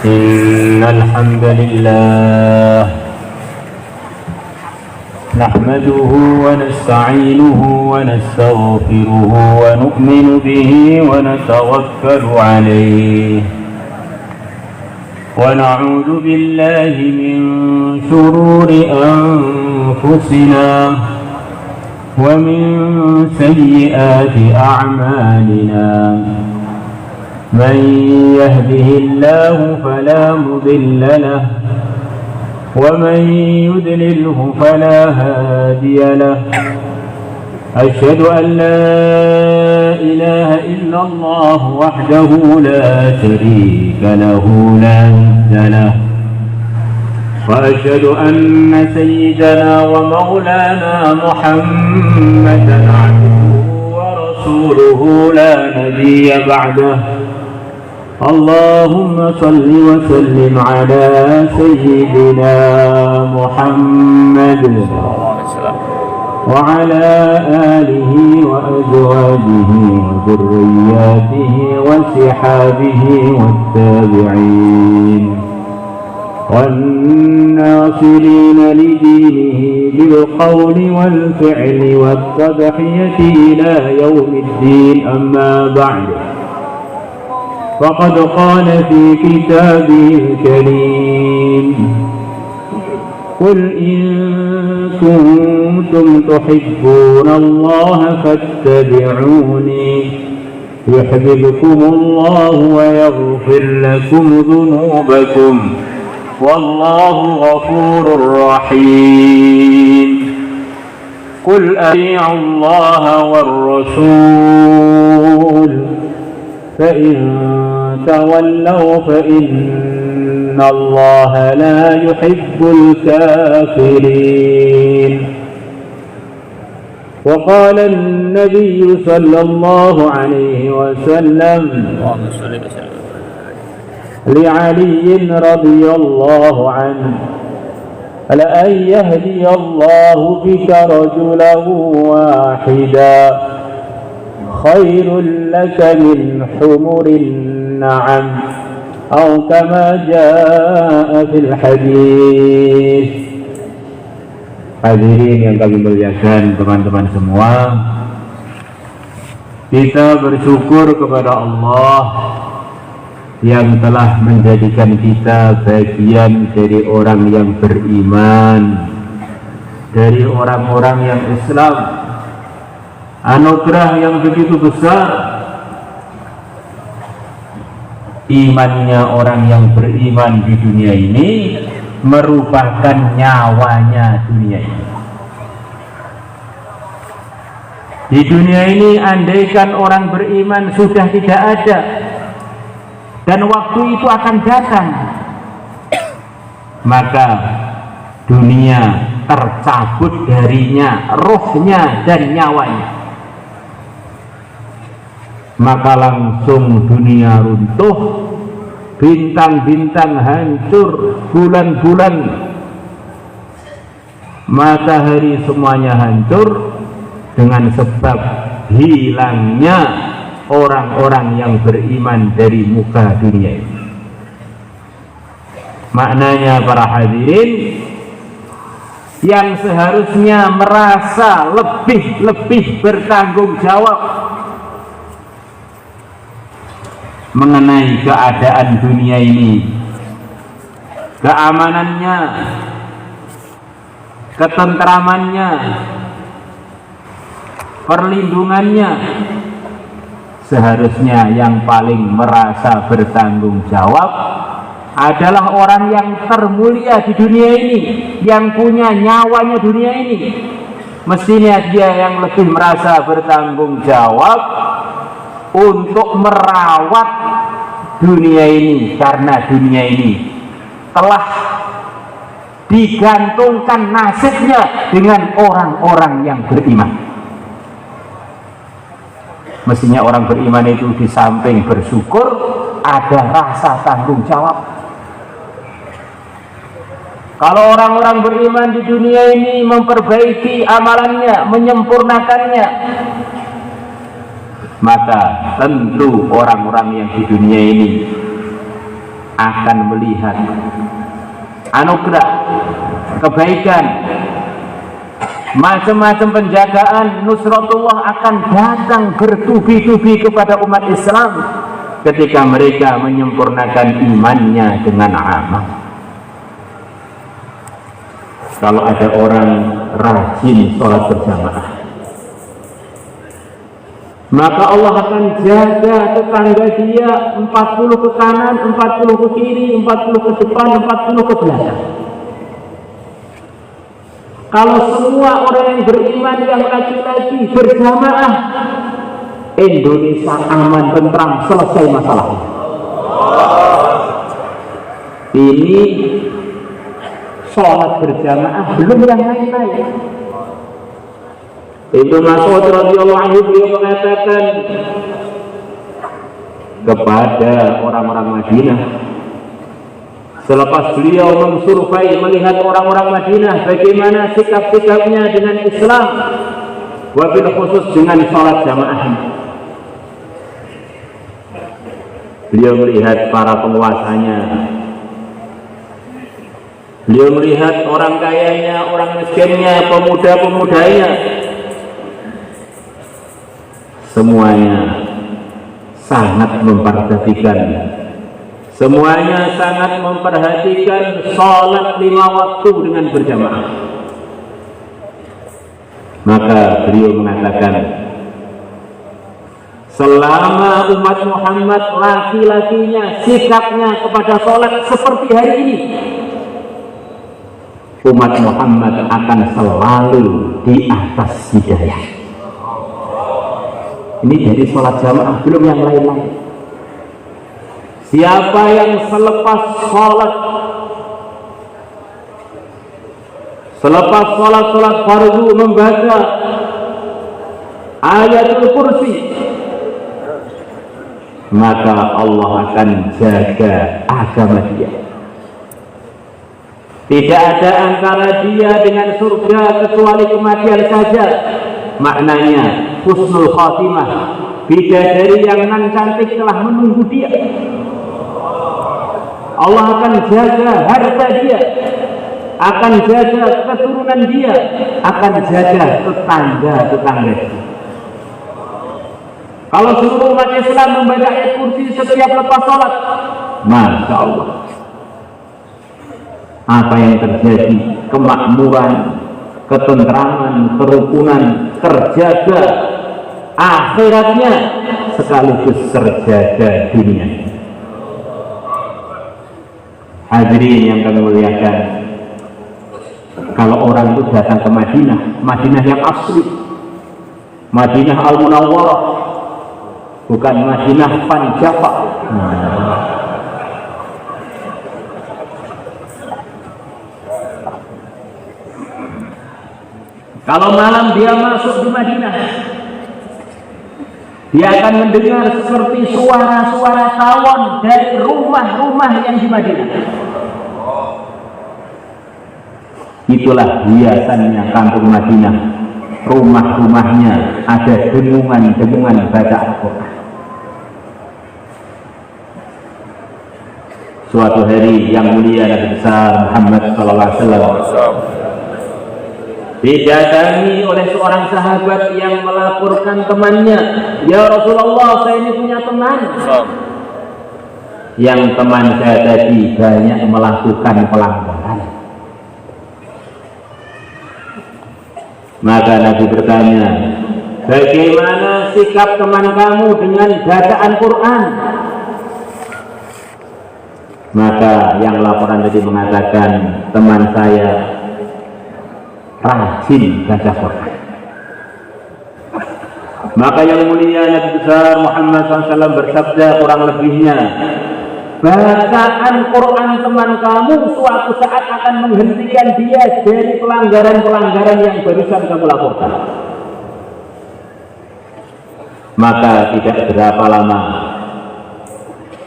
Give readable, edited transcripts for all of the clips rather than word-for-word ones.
إن الحمد لله نحمده ونستعينه ونستغفره ونؤمن به ونتوكل عليه ونعوذ بالله من شرور أنفسنا ومن سيئات أعمالنا من يهده الله فلا مضل له ومن يضلله فلا هادي له أشهد أن لا إله إلا الله وحده لا شريك له لا ند له وأشهد أن سيدنا ومولانا محمدا عبده ورسوله لا نبي بعده اللهم صل وسلم على سيدنا محمد وعلى آله وأزواجه وذرياته وصحابه والتابعين والناصرين لدينه بالقول والفعل والتضحية إلى يوم الدين أما بعد فقد قال في كتابه الكريم قل إن كنتم تحبون الله فاتبعوني يحببكم الله ويغفر لكم ذنوبكم والله غفور رحيم قل أطيعوا الله والرسول فإن تولوا فإن الله لا يحب الكافرين وقال النبي صلى الله عليه وسلم لعلي رضي الله عنه لأن يهدي الله بك رجلا واحدا خير لك من حمر النعم أو كما جاء في الحديث. Hadirin yang kami muliakan, teman-teman semua, kita bersyukur kepada Allah yang telah menjadikan kita bagian dari orang yang beriman, dari orang-orang yang Islam. Anugerah yang begitu besar. Imannya orang yang beriman di dunia ini merupakan nyawanya dunia ini. Di dunia ini andaikan orang beriman sudah tidak ada dan waktu itu akan datang, maka dunia tercabut darinya rohnya dan nyawanya, maka langsung dunia runtuh, bintang-bintang hancur, bulan-bulan, matahari semuanya hancur dengan sebab hilangnya orang-orang yang beriman dari muka dunia ini. Maknanya para hadirin, yang seharusnya merasa lebih bertanggung jawab mengenai keadaan dunia ini, keamanannya, ketentramannya, perlindungannya, seharusnya yang paling merasa bertanggung jawab adalah orang yang termulia di dunia ini, yang punya nyawanya dunia ini. Mestinya dia yang lebih merasa bertanggung jawab untuk merawat dunia ini, karena dunia ini telah digantungkan nasibnya dengan orang-orang yang beriman. Mestinya orang beriman itu di samping bersyukur ada rasa tanggung jawab. Kalau orang-orang beriman di dunia ini memperbaiki amalannya, menyempurnakannya, maka tentu orang-orang yang di dunia ini akan melihat anugerah, kebaikan, macam-macam penjagaan nusratullah akan datang bertubi-tubi kepada umat Islam ketika mereka menyempurnakan imannya dengan amal. Kalau ada orang rajin sholat berjamaah, maka Allah akan jaga tetangga dia 40 ke kanan, 40 ke kiri, 40 ke depan, 40 ke belakang. Kalau semua orang yang beriman yang laki-laki berjamaah, Indonesia aman, tentram, selesai masalahnya. Ini sholat berjamaah, belum yang lain-lain. Ibnu Mas'ud radhiyallahu anhu beliau mengatakan kepada orang-orang Madinah selepas beliau mensurvei melihat orang-orang Madinah bagaimana sikap-sikapnya dengan Islam, wabil khusus dengan sholat jamaah. Beliau melihat para penguasanya, beliau melihat orang kayanya, orang miskinnya, pemuda-pemudanya, semuanya sangat memperhatikan, semuanya sangat memperhatikan sholat 5 waktu dengan berjamaah. Maka beliau mengatakan, selama umat Muhammad laki-lakinya sikapnya kepada sholat seperti hari ini, umat Muhammad akan selalu di atas hidayah. Ini dari sholat jamaah, belum yang lain-lain. Siapa yang selepas sholat fardu membaca ayatul kursi, maka Allah akan jaga agama dia. Tidak ada antara dia dengan surga kecuali kematian saja. Maknanya husnul khatimah, bidadari yang nan cantik telah menunggu dia. Allah akan jaga harta dia, akan jaga keturunan dia, akan jaga tetangga-tetangga dia. Kalau seluruh umat Islam membaca ayat kursi setiap lepas sholat, Masya Allah, apa yang terjadi? Kemakmuran, ketentraman, kerukunan terjaga, akhiratnya sekaligus terjaga dunia. Hadirin yang kami muliakan, kalau orang itu datang ke Madinah yang asli, Madinah Al-Munawwarah, bukan Madinah Panjapa. Kalau malam dia masuk di Madinah, dia akan mendengar seperti suara-suara tawon dari rumah-rumah yang di Madinah. Itulah hiasannya kampung Madinah. Rumah-rumahnya ada dengungan-dengungan bacaan Quran. Suatu hari yang mulia Nabi besar Muhammad SAW didatangi oleh seorang sahabat yang melaporkan temannya, "Ya Rasulullah, saya ini punya teman. Yang teman saya tadi banyak melakukan pelanggaran." Maka Nabi bertanya, "Bagaimana sikap teman kamu dengan bacaan Quran?" Maka yang laporan tadi mengatakan, teman saya rajin baca Quran. Maka yang mulia Nabi besar Muhammad SAW bersabda kurang lebihnya, bacaan Quran teman kamu suatu saat akan menghentikan dia dari pelanggaran-pelanggaran yang barusan kamu lakukan. Maka tidak berapa lama,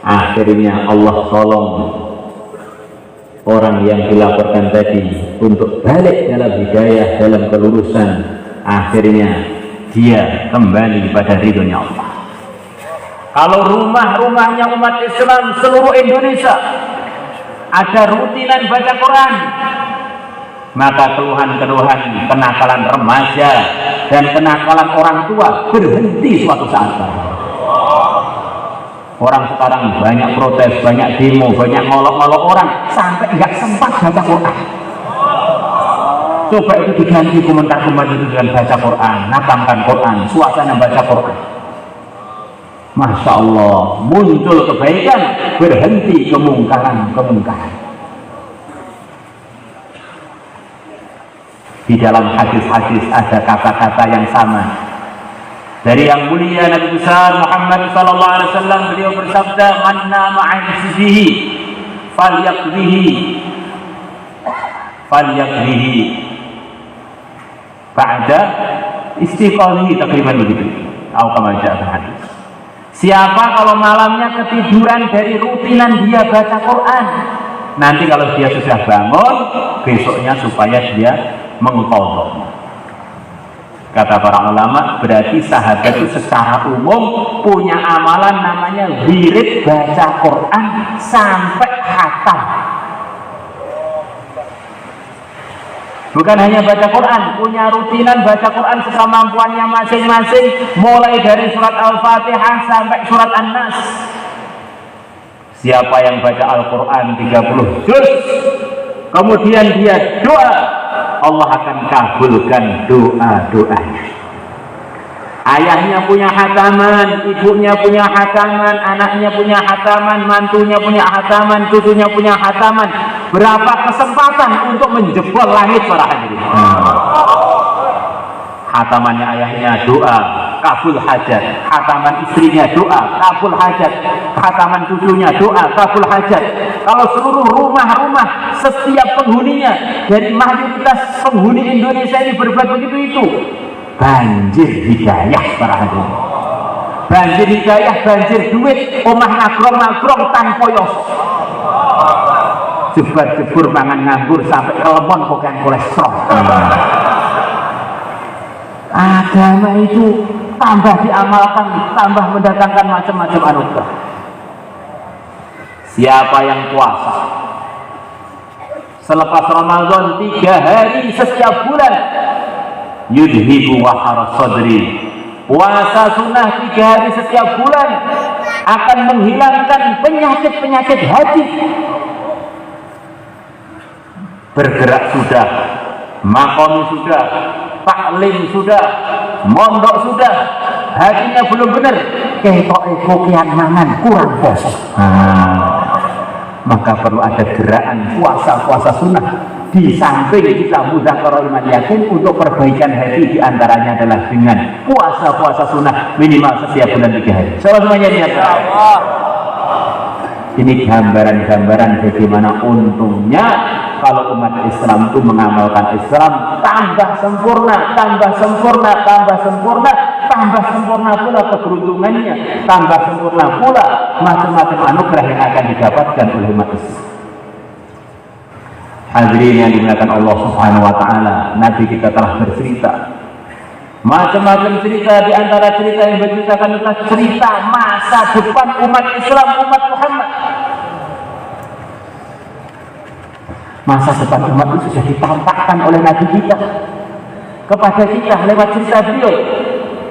akhirnya Allah tolong orang yang dilaporkan tadi untuk balik dalam hidayah, dalam kelurusan. Akhirnya dia kembali pada ridhonya Allah. Kalau rumah-rumahnya umat Islam seluruh Indonesia ada rutinan baca Quran, maka keluhan-keluhan kenakalan remaja dan kenakalan orang tua berhenti suatu saat. Orang sekarang banyak protes, banyak demo, banyak ngolok-ngolok orang sampai nggak sempat baca Quran. Coba itu diganti komentar-komentar itu dengan baca Quran, natamkan Quran, suasana baca Quran. Masya Allah, muncul kebaikan, berhenti kemungkaran-kemungkaran. Di dalam hadis-hadis ada kata-kata yang sama. Dari yang mulia Nabi besar Muhammad sallallahu alaihi wasallam, beliau bersabda, "Man nama 'an sihhi falyaqdihi ba'da istiqamah," takriban begitu. Atau kama ja'a hadis. Siapa kalau malamnya ketiduran dari rutinan dia baca Quran, nanti kalau dia sudah bangun, besoknya supaya dia mengqadha. Kata para ulama, berarti sahabat itu secara umum punya amalan namanya wirid baca Quran sampai khatam. Bukan hanya baca Quran, punya rutinan baca Quran sekemampuannya masing-masing, mulai dari surat Al-Fatihah sampai surat An-Nas. Siapa yang baca Al-Quran 30 juz, kemudian dia doa, Allah akan kabulkan doa-doanya. Ayahnya punya hataman, ibunya punya hataman, anaknya punya hataman, mantunya punya hataman, cucunya punya hataman. Berapa kesempatan untuk menjebol langit para hadirin. Hatamannya ayahnya doa, kabul hajat. Hataman istrinya doa, kabul hajat. Hataman cucunya doa, kabul hajat. Kalau seluruh rumah-rumah setiap penghuninya, dari mayoritas penghuni Indonesia ini berbuat begitu, itu banjir hidayah para hadirin. Banjir hidayah, banjir duit, omah nagrong-nagrong tanpa yos. Jebar-jebur mangan nganggur sampai kelemon bukan kolesterol. Agama itu tambah diamalkan, tambah mendatangkan macam-macam anugerah. Siapa yang puasa selepas Ramadan 3 hari setiap bulan, yudhibu wahara sadri, puasa sunnah 3 hari setiap bulan akan menghilangkan penyakit-penyakit hati. Bergerak sudah, makom sudah, taklim sudah, mondok sudah, hatinya belum benar, kokian mangan kurang puasa. Maka perlu ada gerakan puasa sunnah di samping kita mudzakirah iman yakin untuk perbaikan hati. Diantaranya adalah dengan puasa sunnah minimal setiap bulan 3 hari. Semuanya niat. Ini gambaran-gambaran bagaimana untungnya kalau umat Islam itu mengamalkan Islam tambah sempurna, tambah sempurna, tambah sempurna, tambah sempurna pula keberuntungannya, tambah sempurna pula macam-macam anugerah yang akan didapatkan oleh umat Islam. Hadirin yang dimuliakan Allah Subhanahu wa taala, Nabi kita telah bercerita macam-macam cerita. Di antara cerita yang berceritakan adalah cerita masa depan umat Islam, umat Muhammad. Masa depan umat itu sudah ditampakkan oleh Nabi kita kepada kita lewat cerita beliau,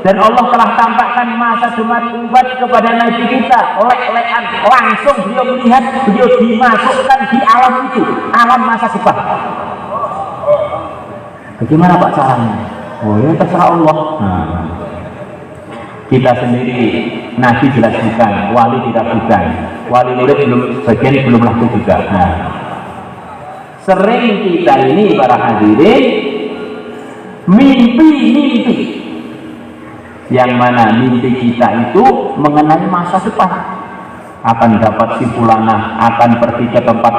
dan Allah telah tampakkan masa depan umat kepada Nabi kita lek-lekan, langsung beliau melihat, beliau dimasukkan di alam itu, alam masa depan. Bagaimana Pak caranya? Oh ya terserah Allah. Kita sendiri Nabi jelas bukan, wali tidak bukan, wali murid belum, bagian belum laku juga. Sering kita ini para hadirin mimpi-mimpi yang mana mimpi kita itu mengenai masa depan, akan dapat si fulanah, akan pergi ke tempat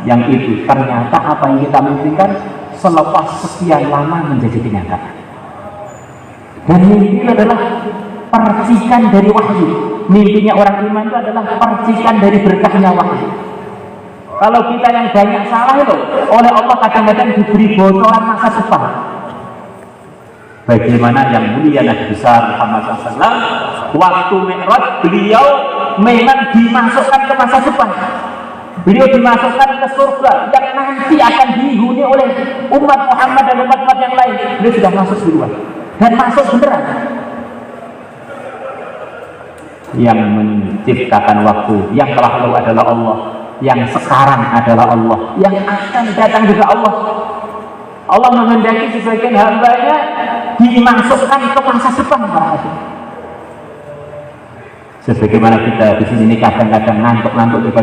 yang itu. Ternyata apa yang kita mimpikan selepas sekian lama menjadi kenyataan. Dan mimpi adalah percikan dari wahyu. Mimpinya orang iman itu adalah percikan dari berkahnya wahyu. Kalau kita yang banyak salah itu, oleh Allah kadang-kadang diberi bocoran masa depan. Bagaimana yang mulia Nabi besar Muhammad SAW, waktu Mi'raj beliau memang dimasukkan ke masa depan. Beliau dimasukkan ke surga yang nanti akan dihuni oleh umat Muhammad dan umat-umat yang lain. Beliau sudah masuk duluan dan masuk beneran. Yang menciptakan waktu, yang telah lalu adalah Allah, yang sekarang adalah Allah, yang akan datang juga Allah. Allah menghendaki sebagian hambanya dimasukkan ke masa depan, sebagaimana kita di sini kadang-kadang ngantuk-ngantuk,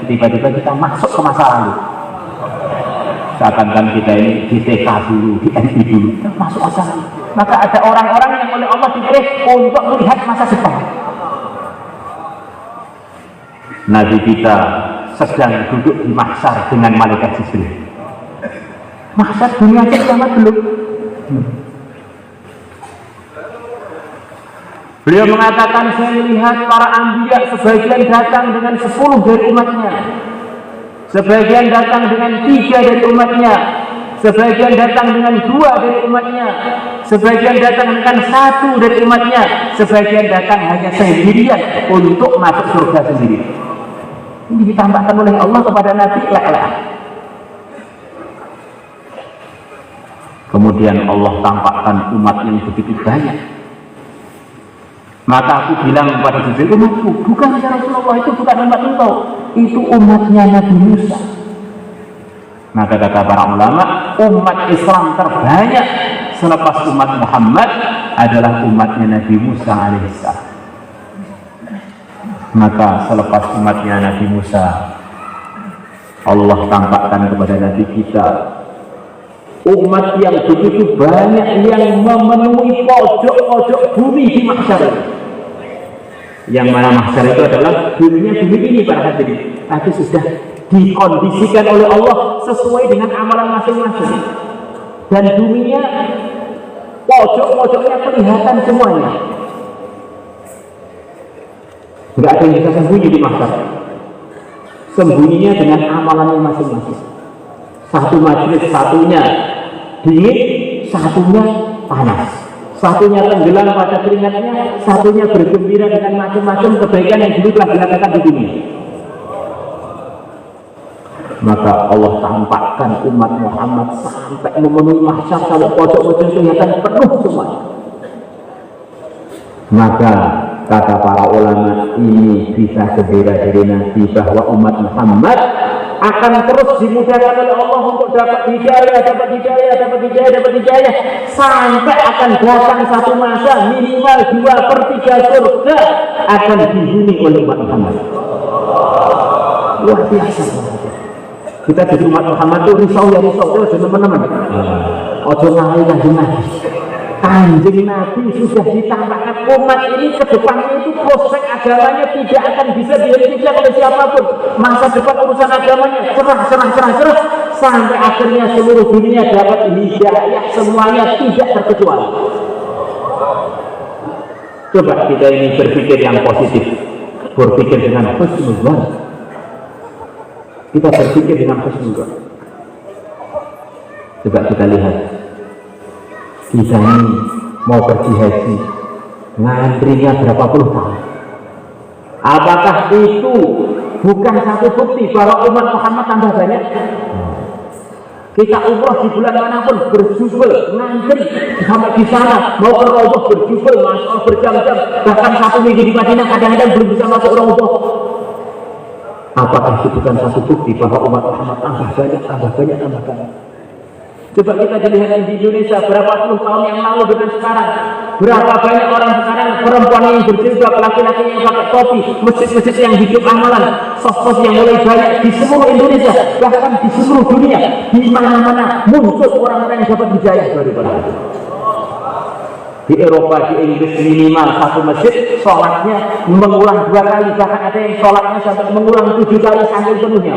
tiba-tiba kita masuk ke masa lalu. Seakan-akan kita ini di TK dulu, di SD dulu, masuk masa lalu. Maka ada orang-orang yang oleh Allah dipilih untuk melihat masa depan. Nabi kita sedang duduk di mahsyar dengan malaikat Jibril. Mahsyar dunia kiamat belum. Beliau mengatakan, saya melihat para anbiya sebagian datang dengan 10 dari umatnya, sebagian datang dengan 3 dari umatnya, sebagian datang dengan 2 dari umatnya, sebagian datang dengan 1 dari umatnya, sebagian datang hanya sendirian untuk masuk surga sendiri. Ini ditambahkan oleh Allah kepada Nabi leleh. Kemudian Allah tampakkan umat yang begitu banyak. Maka aku bilang kepada Jibril, umatku, bukan ya Rasulullah, itu bukan umat engkau, itu umatnya Nabi Musa. Maka kata para ulama, umat Islam terbanyak selepas umat Muhammad adalah umatnya Nabi Musa alaihissalam. Maka selepas umatnya Nabi Musa, Allah tampakkan kepada Nabi kita umat yang begitu banyak yang memenuhi pojok-pojok bumi di mahsyar. Yang mana mahsyar itu adalah bumi ini para hadirin, tapi sudah dikondisikan oleh Allah sesuai dengan amalan masing-masing. Dan buminya pojok-pojoknya kelihatan semuanya. Tidak ada yang bisa sembunyi di mahsyar. Sembunyinya dengan amalannya masing-masing. Satu majelis, satunya dingin, satunya panas, satunya tenggelam pada keringatnya, satunya bergembira dengan macam-macam kebaikan yang dulu telah dilakukan di dunia. Maka Allah tampakkan umat Muhammad sampai memenuhi mahsyar, sampai pojok-pojok kelihatan penuh semua. Maka kata para ulama, ini bisa segera dari Nabi bahwa umat Muhammad akan terus dimudahkan oleh Allah untuk dapat hidayah sampai akan datang satu masa minimal 2/3 surga akan dihuni oleh umat Muhammad. Luar biasa. Kita jadi umat Muhammad itu risau teman-teman. Ojo ngalih kanjeng Nabi. Kanjeng Nabi sudah ditambahkan umat ini ke depannya itu prospek agamanya tidak akan bisa dihentikan oleh siapapun. Masa depan urusan agamanya cerah sampai akhirnya seluruh dunia dapat hidayah semuanya tidak terkecuali. Coba kita ini berpikir yang positif, berpikir dengan husnuzan. Kita berpikir dengan husnuzan. Coba kita lihat. Kita ini mau pergi haji, ngantrinya berapa puluh tahun. Apakah itu bukan satu bukti bahwa umat Muhammad tambah banyak? Kita umroh di bulan manapun berjubel, ngantri sampai di sana, mau ke Raudhah berjubel, masuk berjam-jam, bahkan 1 minggu di Madinah kadang-kadang belum bisa masuk Raudhah. Apakah itu bukan satu bukti bahwa umat Muhammad tambah banyak? Coba kita lihat di Indonesia berapa puluh tahun yang lalu dengan sekarang. Berapa banyak orang sekarang, perempuan yang berjilbab, laki-laki yang pakai topi, masjid-masjid yang hidup amalan, sos-sos yang mulai banyak di seluruh Indonesia, bahkan di seluruh dunia, di mana-mana muncul orang-orang yang dapat hidayah dari Allah. Di Eropa, di Inggris minimal satu masjid sholatnya mengulang 2 kali, bahkan ada yang sholatnya sampai mengulang 7 kali sampai penuhnya.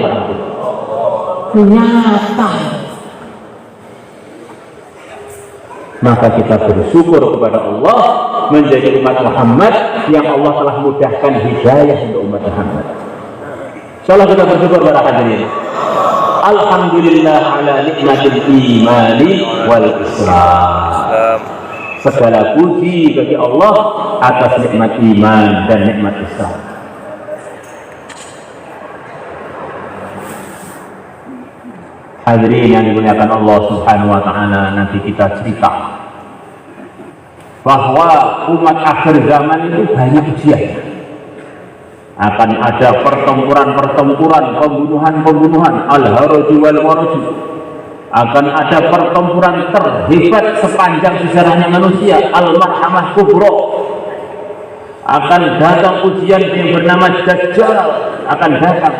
Nyata. Maka kita bersyukur kepada Allah menjadi umat Muhammad yang Allah telah mudahkan hidayah untuk umat Muhammad. Insyaallah kita bersyukur kepada hadirin. Alhamdulillah ala nikmatil imani wal Islam. Segala puji bagi Allah atas nikmat iman dan nikmat Islam. Hadirin yang dimuliakan Allah Subhanahu wa taala, nanti kita cerita bahwa umat akhir zaman itu banyak ujian. Akan ada pertempuran-pertempuran, pembunuhan-pembunuhan, al-haraju wal maraju. Akan ada pertempuran terhebat sepanjang sejarahnya manusia, al-marhamah kubra. Akan datang ujian yang bernama Dajjal, akan datang.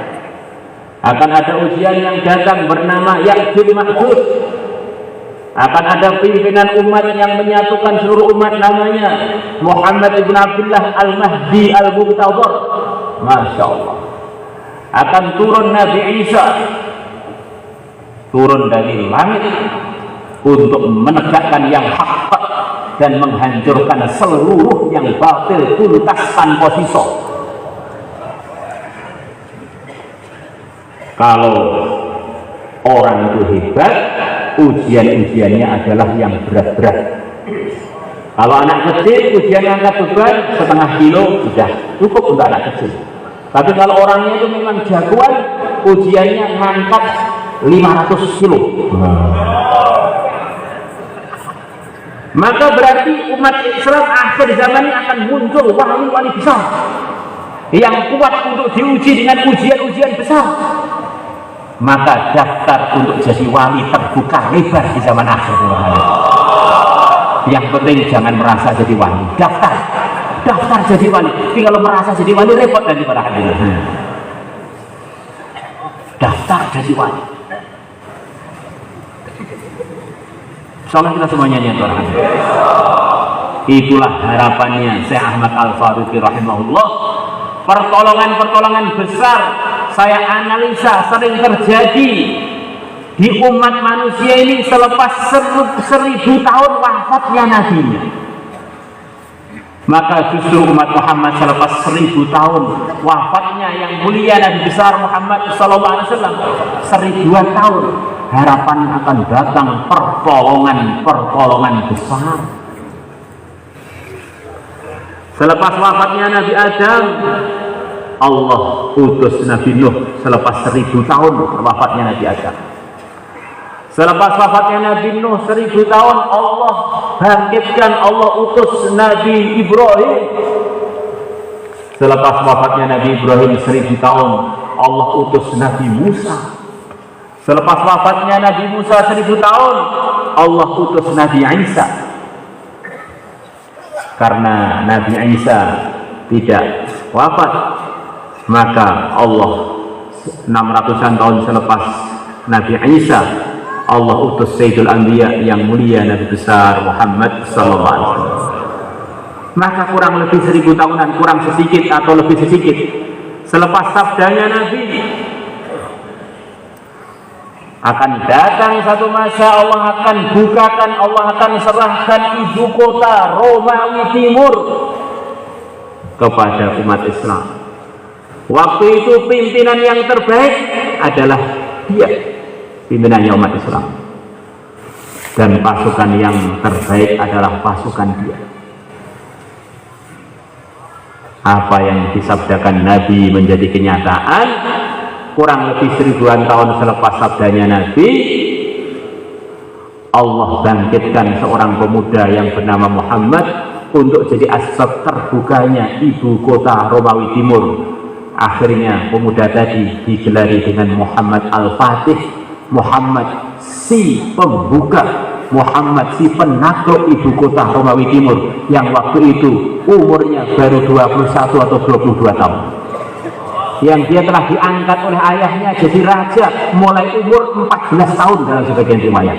Akan ada ujian yang datang bernama Ya'juj Ma'juj. Akan ada pimpinan umat yang menyatukan seluruh umat, namanya Muhammad ibn Abdullah al-Mahdi al-Muntadhar. Masya Allah. Akan turun Nabi Isa, turun dari langit untuk menegakkan yang hak dan menghancurkan seluruh yang batil tuntas tanpa sisa. Kalau orang itu hebat, ujian-ujiannya adalah yang berat-berat. Kalau anak kecil, ujian angkat beban setengah kilo sudah cukup untuk anak kecil. Tapi kalau orangnya itu memang jagoan, ujiannya ngangkat 500 kilo. Maka berarti umat Islam akhir zaman ini akan muncul wali-wali besar yang kuat untuk diuji dengan ujian-ujian besar. Maka daftar untuk jadi wali terbuka lebar di zaman akhir. Yang penting jangan merasa jadi wali. Daftar jadi wali. Tapi kalau merasa jadi wali repot nanti pada hari ini. Daftar jadi wali. Soalnya kita semuanya niat orang. Itulah harapannya Syekh Ahmad Al-Faruqi rahimahullah. Pertolongan-pertolongan besar saya analisa sering terjadi di umat manusia ini selepas 1000 tahun wafatnya nabinya. Maka justru umat Muhammad selepas 1000 tahun wafatnya yang mulia Nabi besar Muhammad SAW, 1000-an tahun harapan akan datang pertolongan besar. Selepas wafatnya Nabi Adam, Allah utus Nabi Nuh selepas 1000 tahun wafatnya Nabi Adam. Selepas wafatnya Nabi Nuh 1000 tahun, Allah bangkitkan, Allah utus Nabi Ibrahim. Selepas wafatnya Nabi Ibrahim 1000 tahun, Allah utus Nabi Musa. Selepas wafatnya Nabi Musa 1000 tahun, Allah utus Nabi Isa. Karena Nabi Isa tidak wafat, maka Allah 600-an tahun selepas Nabi Isa, Allah utus Sayyidul Anbiya yang mulia Nabi besar Muhammad sallallahu alaihi wasallam. Maka kurang lebih 1000 tahunan, kurang sedikit atau lebih sedikit selepas sabdanya Nabi, akan datang satu masa Allah akan bukakan, Allah akan serahkan ibu kota Romawi Timur kepada umat Islam. Waktu itu pimpinan yang terbaik adalah dia, pimpinannya umat Islam, dan pasukan yang terbaik adalah pasukan dia. Apa yang disabdakan Nabi menjadi kenyataan. Kurang lebih 1000-an tahun selepas sabdanya Nabi, Allah bangkitkan seorang pemuda yang bernama Muhammad untuk jadi asbab terbukanya ibu kota Romawi Timur. Akhirnya pemuda tadi digelari dengan Muhammad Al-Fatih, Muhammad si pembuka, Muhammad si penakluk ibu kota Romawi Timur yang waktu itu umurnya baru 21 atau 22 tahun. Yang dia telah diangkat oleh ayahnya jadi raja mulai umur 14 tahun dalam sebagian riwayat.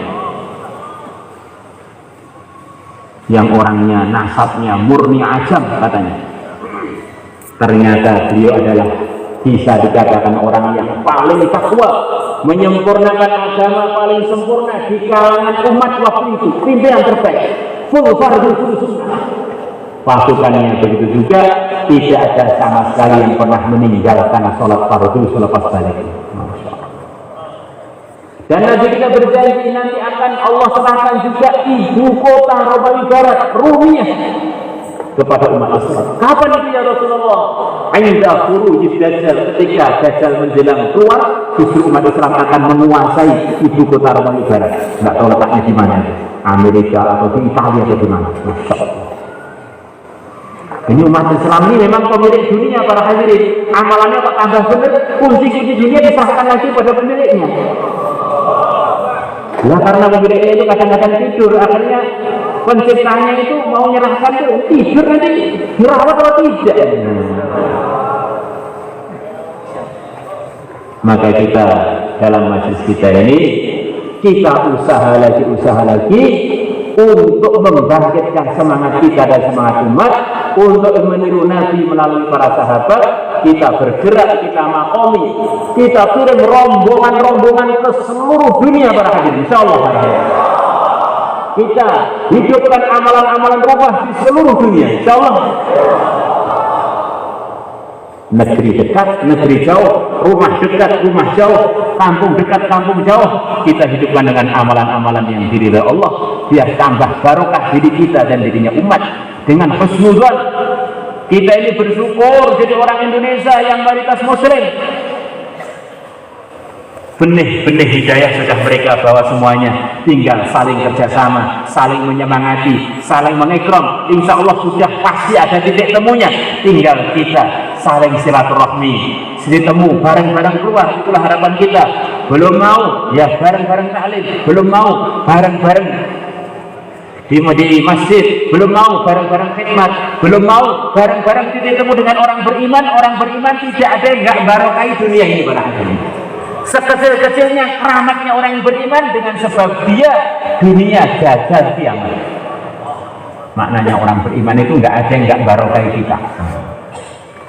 Yang orangnya nasabnya murni ajam katanya. Ternyata beliau adalah bisa dikatakan orang yang paling takwa, menyempurnakan agama paling sempurna di kalangan umat waktu itu, pimpinan terbaik, full fardhu sunnah. Pasukannya begitu juga, tidak ada sama sekali yang pernah meninggalkan sholat fardu selepas balik. Dan Nabi kita berjanji nanti akan Allah serahkan juga ibu kota Romawi Barat, Rumiyah, kepada umat Islam. Kapan itu ya Rasulullah? Inda khurujid Dajjal, ketika Dajjal menjelang keluar, justru umat Islam akan menguasai ibu kota Romawi Barat. Nggak tahu letaknya di mana, Amerika atau di Italia atau di mana. Masya Allah. Ini umat Islam ini memang pemilik dunia para hadirin. Amalannya kok tambah benar, kunci-kunci dunia diserahkan lagi pada pemiliknya. Ya karena pemiliknya itu kadang-kadang tidur, akhirnya penciptanya itu mau menyerahkan itu tidur nanti dirawat atau tidak. Maka kita dalam majelis kita ini kita usaha lagi untuk membangkitkan semangat kita dan semangat umat untuk meniru Nabi melalui para sahabat. Kita bergerak, kita makomi, kita kirim rombongan ke seluruh dunia para hadirin, insyaallah. Kita hidupkan amalan-amalan rubah di seluruh dunia, insyaallah. Negeri dekat, negeri jauh, rumah dekat, rumah jauh, kampung dekat, kampung jauh, kita hidupkan dengan amalan-amalan yang diridhai Allah, biar tambah barokah diri kita dan dirinya umat. Dengan husnuzon kita ini bersyukur jadi orang Indonesia yang mayoritas muslim. Benih-benih hidayah sudah mereka bawa semuanya, tinggal saling kerjasama, saling menyemangati, saling mengikram. Insya Allah sudah pasti ada titik temunya, tinggal kita saling silaturahmi, temu bareng-bareng keluar. Itulah harapan kita. Belum mau ya bareng-bareng taklim, belum mau bareng-bareng di masjid, belum mau bareng-bareng khidmat, belum mau bareng-bareng titik temu dengan orang beriman. Orang beriman tidak ada yang nggak barokai dunia ini para hadirin. Sekecil-kecilnya keramatnya orang yang beriman dengan sebab dia dunia gagal kiamat. Maknanya orang beriman itu nggak ada yang nggak barokai kita.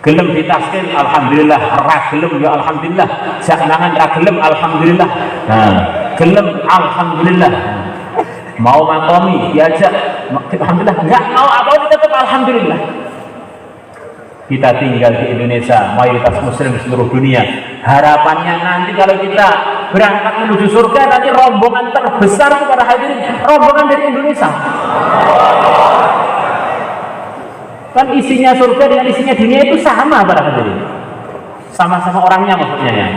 Gelem ditaskil alhamdulillah, ra gelem ya alhamdulillah, jangan ra gelem alhamdulillah. Nah, gelem alhamdulillah. Mau makomi diajak alhamdulillah, nggak mau apa tetap alhamdulillah. Kita tinggal di Indonesia, mayoritas muslim seluruh dunia. Harapannya nanti kalau kita berangkat menuju surga, nanti rombongan terbesar para hadirin, rombongan dari Indonesia. Kan isinya surga dengan isinya dunia itu sama para hadirin, sama-sama orangnya maksudnya ya.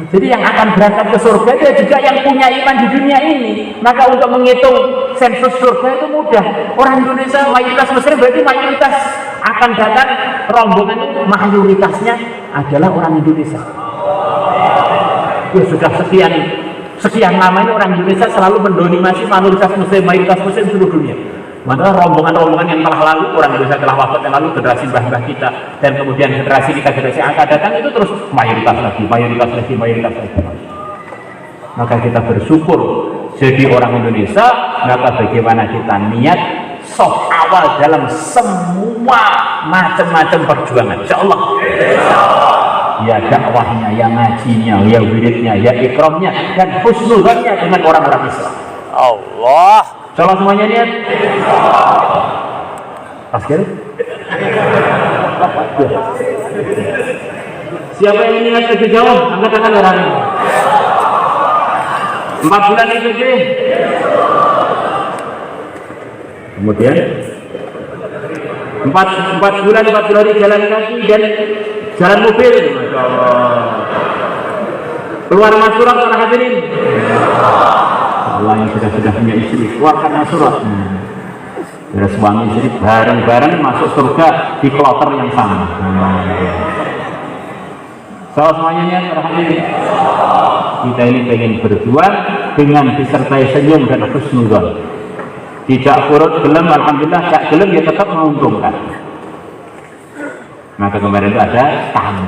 Jadi yang akan berangkat ke surga itu juga yang punya iman di dunia ini. Maka untuk menghitung sensus surga itu mudah. Orang Indonesia mayoritas muslim, berarti mayoritas akan datang rombongan itu mayoritasnya adalah orang Indonesia. Ya sudah sekian lama ini orang Indonesia selalu mendominasi mayoritas muslim seluruh dunia. Maka rombongan-rombongan yang telah lalu, orang Indonesia telah wafat yang lalu, generasi mbah-mbah kita, dan kemudian generasi kita, generasi akan datang itu terus mayoritas lagi. Maka kita bersyukur jadi orang Indonesia. Maka bagaimana kita niat soft awal dalam semua macam-macam perjuangan, insyaallah. Ya dakwahnya, ya ngajinya, ya wiridnya, ya ikramnya, dan husnuzannya dengan orang-orang Islam. Allah. Salah semuanya niat. Pasir. Siapa yang niat lebih jauh? Angkat tangan orangnya. 4 bulan itu sih. Kemudian 4 bulan 40 hari jalan kaki dan jalan mobil. Masya Allah. Keluar Masyurah para hadirin. Allah yang sudah punya istri, keluarkan surat. Beres suami istri bareng-bareng masuk surga di kloter yang sama. Semuanya niat rahmati. Kita ini pengen berjuang dengan disertai senyum dan husnuzon. Tidak urut gelem, alhamdulillah. Tak gelem ya tetap menguntungkan. Maka kemarin itu ada tamu.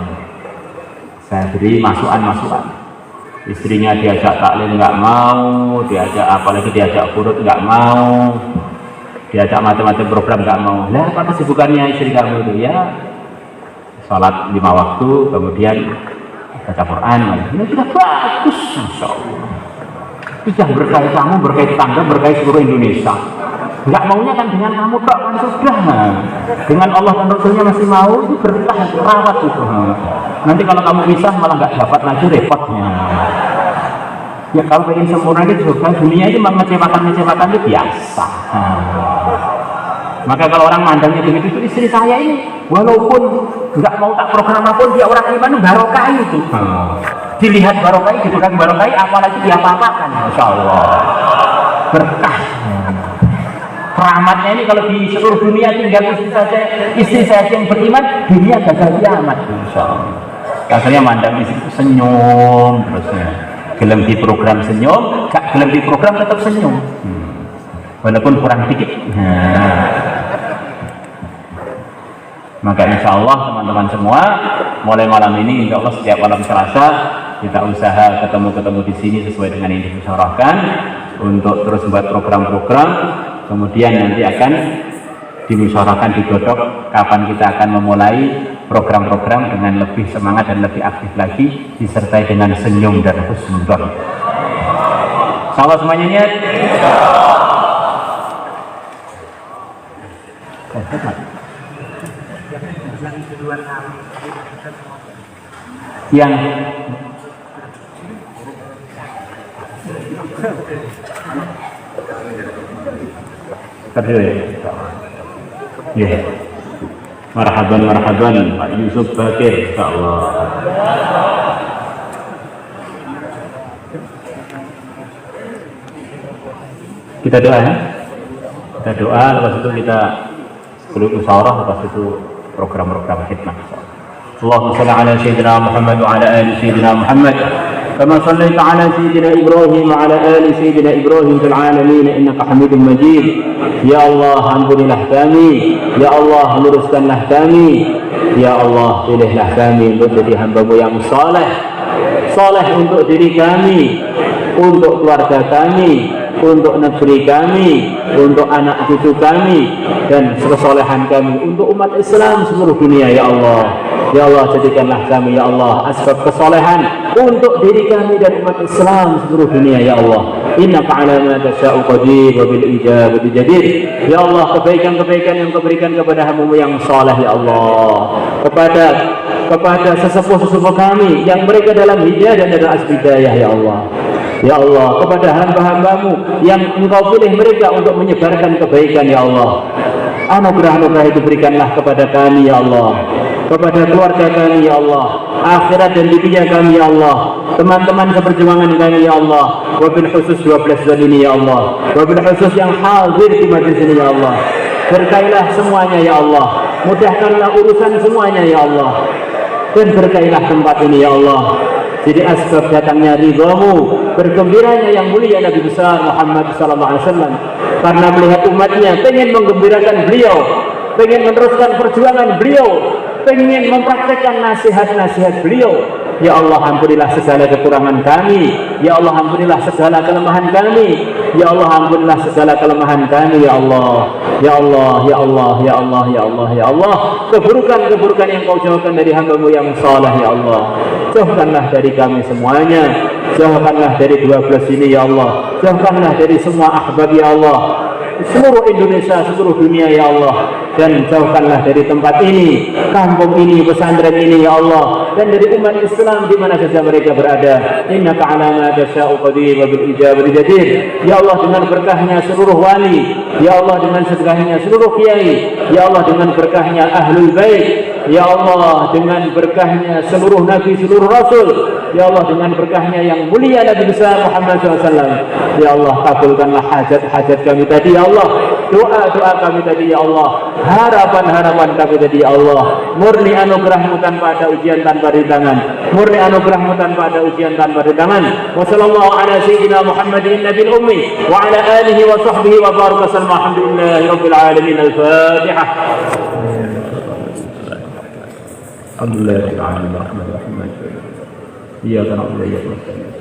Saya beri masukan. Istrinya diajak taklim nggak mau, apalagi diajak urut nggak mau, diajak macam-macam program nggak mau. Lah apa kesibukannya istri kamu itu? Ya sholat 5 waktu, kemudian baca Quran. Ini sudah bagus, masya Allah. Sudah berkait kamu, berkait tangga, berkait seluruh Indonesia. Nggak maunya kan dengan kamu tak kan sudah. Dengan Allah dan Rasulnya masih mau, itu berkah, rawat itu. Nanti kalau kamu pisah malah nggak dapat lagi repotnya. Ya kalau ingin sempurna itu surga, dunia itu mengecewakan itu biasa. Maka kalau orang mandangnya begitu, itu istri saya ini walaupun nggak mau tak program apapun, dia orang iman, barokah itu. Dilihat barokah, dipegang barokah, apalagi dia apa-apakan. Masya Allah, berkah. Rahmatnya ini kalau di seluruh dunia tinggal istri saya yang beriman, dunia gagal kiamat. Insya Allah. Akhirnya mandang istri itu senyum terusnya. Gelem di program senyum, gak gelem di program tetap senyum. Walaupun kurang dikit. Maka insya Allah teman-teman semua, mulai malam ini insya Allah setiap malam Selasa kita usaha ketemu di sini sesuai dengan yang dimusyawarahkan untuk terus buat program-program. Kemudian nanti akan dimusyawarahkan, digodok kapan kita akan memulai program-program dengan lebih semangat dan lebih aktif lagi, disertai dengan senyum dan husnuzon. Salam semuanya niat. Yang ya, marhaban Pak Yusuf Bakir, insyaallah. Kita doa ya. Kita doa, lepas itu kita perlu musyawarah, lepas itu program-program khidmat. Allahumma shalli ala sayyidina Muhammad wa ala ali sayyidina Muhammad. كما صليت على سيدنا إبراهيم وعلى آل سيدنا إبراهيم في العالمين إنك حميد مجيد. Ya Allah, ampunilah kami. Ya Allah, luruskanlah kami. Ya Allah, pilihlah kami untuk jadi hamba-Mu yang saleh. Saleh untuk diri kami, untuk keluarga kami, untuk negeri kami, untuk anak cucu kami, dan kesolehan kami untuk umat Islam seluruh dunia. Ya Allah, ya Allah, jadikanlah kami ya Allah asbab kesolehan untuk diri kami dan umat Islam seluruh dunia. Ya Allah, innaka ala ma tasya'u qadir wa bil ijabati jadir. Ya Allah, kebaikan-kebaikan yang Kau berikan kepada hamba-Mu yang saleh ya Allah, kepada sesepuh-sesepuh kami yang mereka dalam hidayah dan dalam asbidayah ya Allah. Ya Allah, kepada hamba-hamba-Mu yang Engkau pilih mereka untuk menyebarkan kebaikan ya Allah, anugerah-anugerah itu berikanlah kepada kami ya Allah, kepada keluarga kami ya Allah, akhirat dan dunia kami ya Allah, teman-teman seperjuangan kami ya Allah, wabil khusus 12 bulan ini ya Allah, wabil khusus yang hadir di majlis ini ya Allah. Berkailah semuanya ya Allah, mudahkanlah urusan semuanya ya Allah, dan berkailah tempat ini ya Allah, jadi asbab datangnya ridha-Mu, bergembiranya yang mulia Nabi besar Muhammad SAW, karena melihat umatnya pengen menggembirakan beliau, pengen meneruskan perjuangan beliau, pengen mempraktekkan nasihat-nasihat beliau. Ya Allah, ampunilah segala kekurangan kami. Ya Allah, ampunilah segala kelemahan kami. Ya Allah, ampunilah segala kelemahan kami ya Allah. Ya Allah, ya Allah, ya Allah, ya Allah, ya Allah, keburukan-keburukan yang Kau jauhkan dari hamba-Mu yang saleh ya Allah, jauhkanlah dari kami semuanya. Jauhkanlah dari 12 ini ya Allah, jauhkanlah dari semua ahbab ya Allah, seluruh Indonesia, seluruh dunia ya Allah, dan jauhkanlah dari tempat ini, kampung ini, pesantren ini ya Allah, dan dari umat Islam di mana saja mereka berada. Innaka ala ma tasya'u qadir wa bil ijabati jadir. Ya Allah, dengan berkahnya seluruh wali, ya Allah, dengan berkahnya seluruh kiai, ya Allah, dengan berkahnya ahlul bait, ya Allah, dengan berkahnya seluruh nabi, seluruh rasul, ya Allah, dengan berkahnya yang mulia Nabi besar Muhammad SAW. Ya Allah, kabulkanlah hajat-hajat kami tadi ya Allah, doa-doa kami tadi ya Allah, harapan-harapan kami tadi ya Allah. Murni anugerah-Mu tanpa ada ujian, tanpa rintangan. Murni anugerah-Mu tanpa ada ujian, tanpa rintangan. Wa sallallahu ala sayyidina Muhammadin nabil ummi wa ala alihi wa sahbihi wa baraka sallam. Alhamdulillahi rabbil alamin. Al-Fatihah. Alhamdulillahirabbil alamin. Arrahmanirrahim. Iyyaka na'budu wa iyyaka nasta'in.